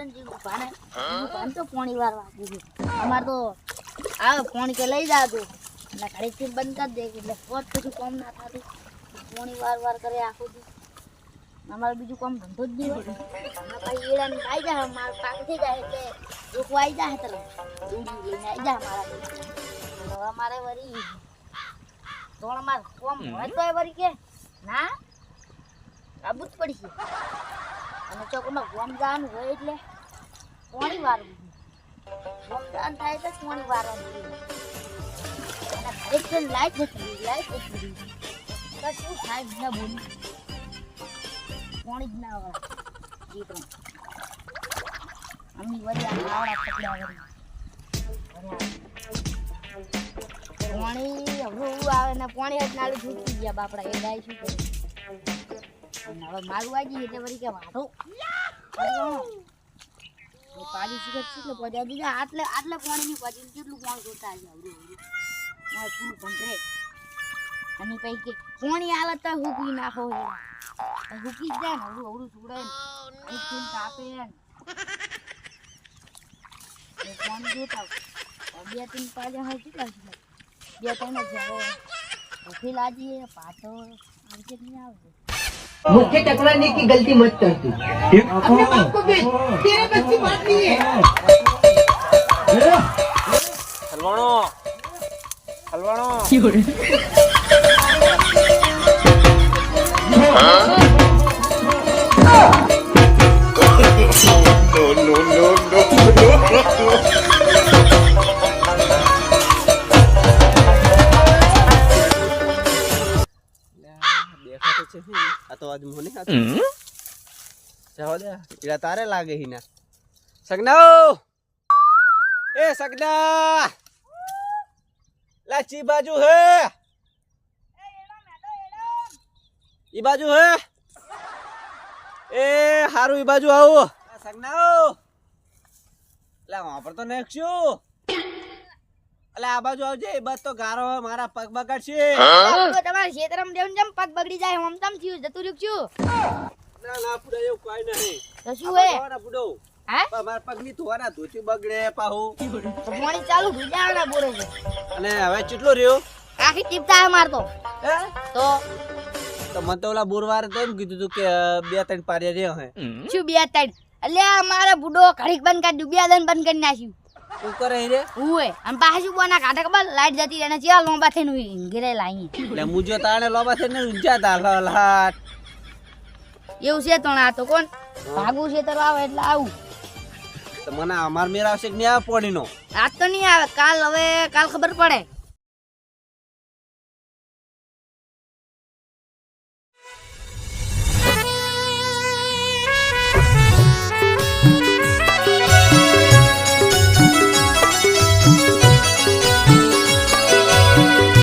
ને જીવું ભાને તો પાણી વારવા દીધું અમાર તો આ પાણી કે લઈ જાતું એટલે ઘડીથી બંધ કરી દે એટલે પોત કશું કામ ના થતું પાણી વાર કરે આખું દી અમારે બીજું કામ ધંધો જ નહીં હોય ભાઈ એડાને આવી જાય માર પાક થઈ જાય એટલે રોકવા આવી જાય તને દૂડી લઈને આવી જાય મારા હવે અમારે વરી તોણ માર કોમ હોય તો વરી કે ના આબુત પડી છે અને ચોકમાં ગોમ જવાનું હોય એટલે પાણી વારવું ગોમ જવાનું થાય તો પાણી વારવાનું અને ઘરે લાઈટ જતી તો શું થાય ના બોલી પાણી જ ના આવે જીતરું અમી વરી આવડા પકડા વરી પાણી હવળું આવે ને પાણી જ નાલું છૂટી ગયા બાપડા એ ગાય શું કરે હવે મારું વાગી એટલે વળી કે વાઢો પાણી શીખે કેટલું પહોંચ્યા દીધા આટલે પાણીની પછી કેટલું પાણી જોતા આવી હવળું પૂરું પંથરે અને પછી કે પાણી આવે તો હુકી નાખો હુકી જ જાય ને હવળું છોડે ને કાપે ને પાણી જોતા બે ત્રણ પાછા હોય કેટલા છે બે ત્રણ જ ભૂખી લાગીએ પાછો આવશે નહીં આવશે मुझसे टकराने की गलती मत कर तू अपने बाप को बेच तेरे बस की बात नहीं है हलवानो हलवानो तो आज मोने का जाओ दे इला तारे लागे ही ना सगनाओ ए सगना लाची बाजू है ई बाजू है ए हारू ई बाजू आओ सगनाओ ला वहां पर तो नेक्स्यू અલે આ બાજુ આવજે બસ તો ગારો મારા પગ બગડશે તો તમારા ક્ષેત્રમાં દેવન જમ પગ બગડી જાય હમ તમ થયું જતું રહ્યું છું ના ના પુડા એવું કોઈ નહીં તો શું હે ના પુડો હે મારા પગ ની ધોવાના ધોતી બગડે પાહુ તો પાણી ચાલુ ભીજાવના બોરે છે અને હવે કેટલો રહ્યો આખી ટીપતા હે મારતો હે તો મને તો ઓલા બોરવારે તો એમ કીધું તું કે બે ત્રણ પારિયા રહ્યો હે શું બે ત્રણ અલ્યા મારા બુડો ઘડીક બંધ કરી દઉં બે દન બંધ કરી નાખ્યું તું કરે રે ઓય અને પાછું કોના કાઢે ખબર લાઈટ જતી એને ચાલ લોંબા થઈને ઘરે લાઈ એટલે મુજો તાણે લોબા થઈને ઉંજા તા લાટ એવું છે તો આ તો કોણ ભાગું છે તરવા આવે એટલે આવું તો મને અમાર મેર આવશે કે નહીં આવે પોણીનો આજ તો નહીં આવે કાલ ખબર પડે